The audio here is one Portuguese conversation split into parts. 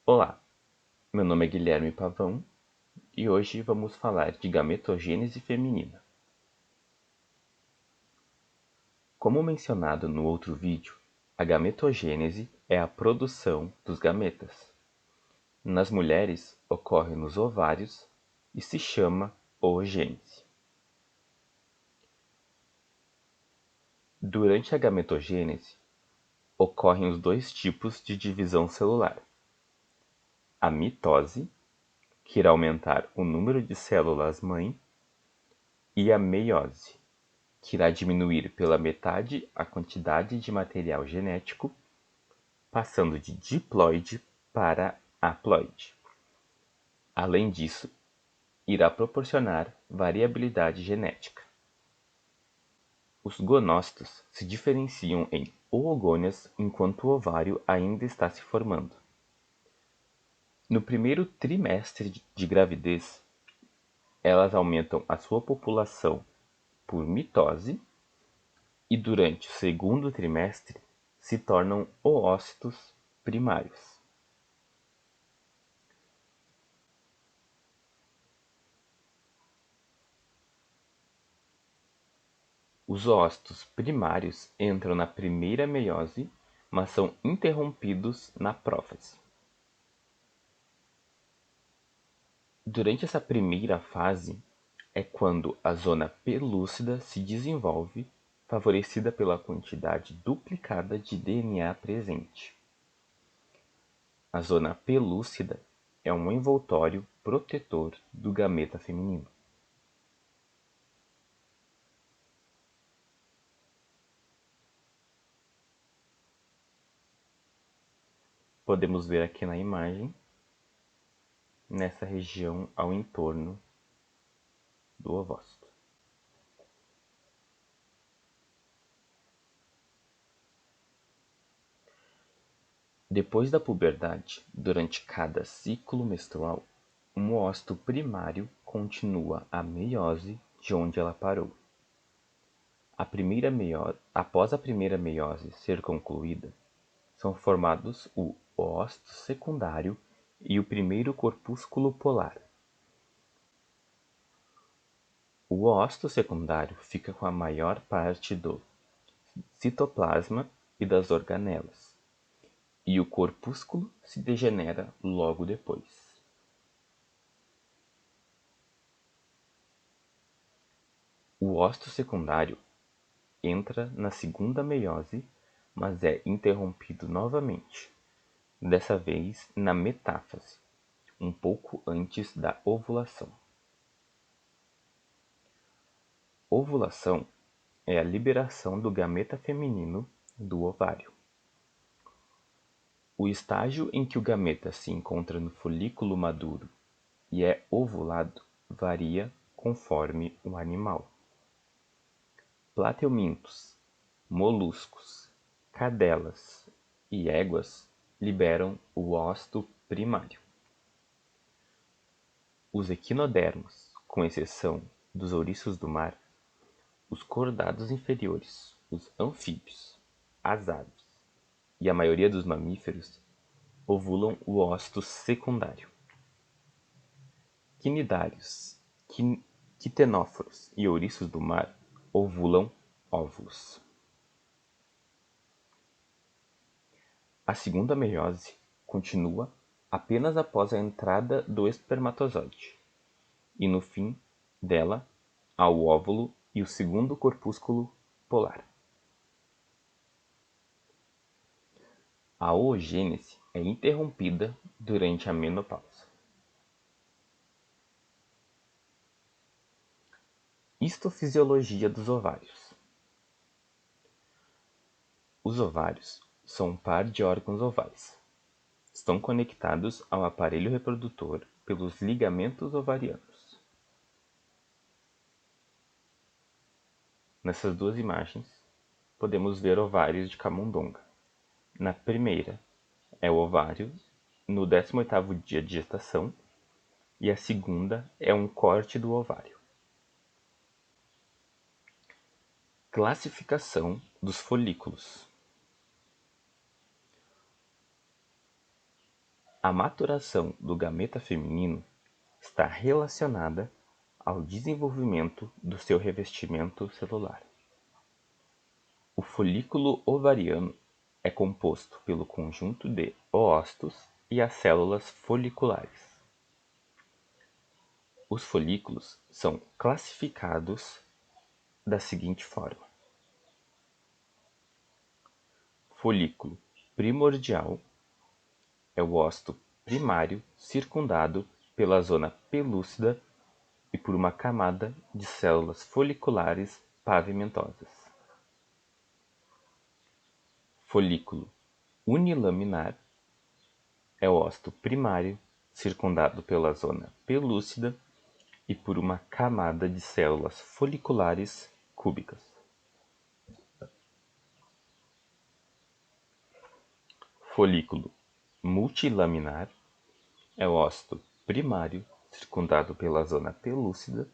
Olá, meu nome é Guilherme Pavão e hoje vamos falar de gametogênese feminina. Como mencionado no outro vídeo, a gametogênese é a produção dos gametas. Nas mulheres, ocorre nos ovários e se chama oogênese. Durante a gametogênese, ocorrem os dois tipos de divisão celular: a mitose, que irá aumentar o número de células-mãe, e a meiose, que irá diminuir pela metade a quantidade de material genético, passando de diploide para haploide. Além disso, irá proporcionar variabilidade genética. Os gonócitos se diferenciam em oogônias enquanto o ovário ainda está se formando. No primeiro trimestre de gravidez, elas aumentam a sua população por mitose e durante o segundo trimestre se tornam oócitos primários. Os oócitos primários entram na primeira meiose, mas são interrompidos na prófase. Durante essa primeira fase é quando a zona pelúcida se desenvolve, favorecida pela quantidade duplicada de DNA presente. A zona pelúcida é um envoltório protetor do gameta feminino. Podemos ver aqui na imagem, nessa região ao entorno do ovócito. Depois da puberdade, durante cada ciclo menstrual, um oócito primário continua a meiose de onde ela parou. Após a primeira meiose ser concluída, são formados o oócito secundário e o primeiro corpúsculo polar. O oócito secundário fica com a maior parte do citoplasma e das organelas, e o corpúsculo se degenera logo depois. O oócito secundário entra na segunda meiose, mas é interrompido novamente, dessa vez na metáfase, um pouco antes da ovulação. Ovulação é a liberação do gameta feminino do ovário. O estágio em que o gameta se encontra no folículo maduro e é ovulado varia conforme o animal. Plateumintos, moluscos, cadelas e éguas liberam o ócito primário. Os equinodermos, com exceção dos ouriços do mar, os cordados inferiores, os anfíbios, as aves e a maioria dos mamíferos ovulam o ócito secundário. Quinidários, quitenóforos e ouriços do mar ovulam óvulos. A segunda meiose continua apenas após a entrada do espermatozoide, e no fim dela há o óvulo e o segundo corpúsculo polar. A oogênese é interrompida durante a menopausa. Histofisiologia dos ovários. Os ovários são um par de órgãos ovais. Estão conectados ao aparelho reprodutor pelos ligamentos ovarianos. Nessas duas imagens, podemos ver ovários de camundonga. Na primeira, é o ovário no 18º dia de gestação, e a segunda é um corte do ovário. Classificação dos folículos. A maturação do gameta feminino está relacionada ao desenvolvimento do seu revestimento celular. O folículo ovariano é composto pelo conjunto de oócitos e as células foliculares. Os folículos são classificados da seguinte forma: folículo primordial é o ócito primário circundado pela zona pelúcida e por uma camada de células foliculares pavimentosas. Folículo unilaminar é o ócito primário circundado pela zona pelúcida e por uma camada de células foliculares cúbicas. Folículo multilaminar é o ócito primário circundado pela zona pelúcida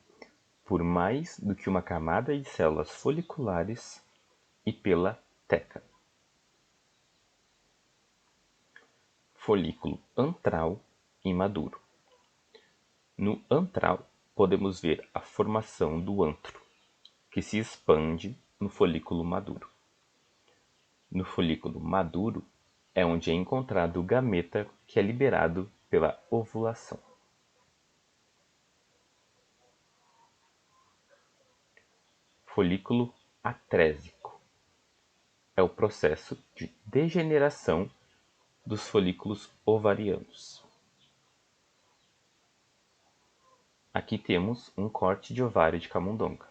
por mais do que uma camada de células foliculares e pela teca. Folículo antral imaduro. No antral, podemos ver a formação do antro, que se expande no folículo maduro. No folículo maduro é onde é encontrado o gameta que é liberado pela ovulação. Folículo atrésico é o processo de degeneração dos folículos ovarianos. Aqui temos um corte de ovário de camundonga,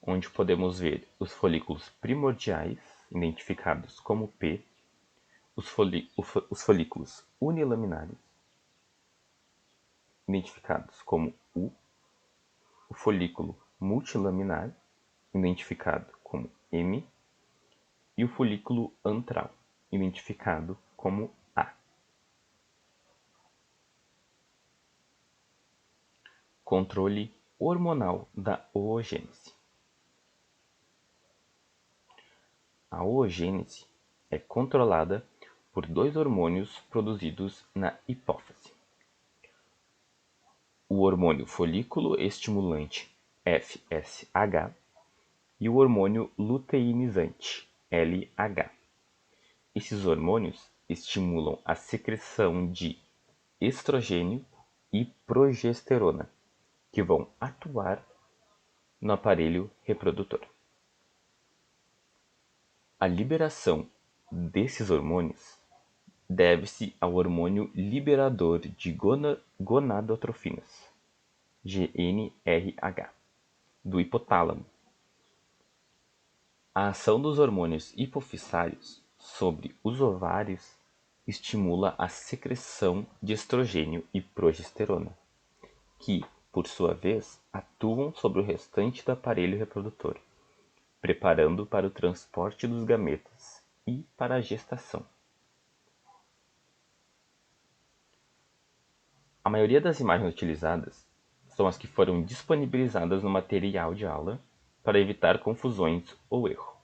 onde podemos ver os folículos primordiais, identificados como P, os folículos unilaminares, identificados como U, o folículo multilaminar, identificado como M, e o folículo antral, identificado como A. Controle hormonal da oogênese. A oogênese é controlada por dois hormônios produzidos na hipófise: o hormônio folículo estimulante FSH e o hormônio luteinizante LH. Esses hormônios estimulam a secreção de estrogênio e progesterona, que vão atuar no aparelho reprodutor. A liberação desses hormônios deve-se ao hormônio liberador de gonadotrofinas, GnRH, do hipotálamo. A ação dos hormônios hipofissários sobre os ovários estimula a secreção de estrogênio e progesterona, que, por sua vez, atuam sobre o restante do aparelho reprodutor, preparando para o transporte dos gametas e para a gestação. A maioria das imagens utilizadas são as que foram disponibilizadas no material de aula para evitar confusões ou erro.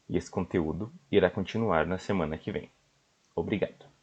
E esse conteúdo irá continuar na semana que vem. Obrigado.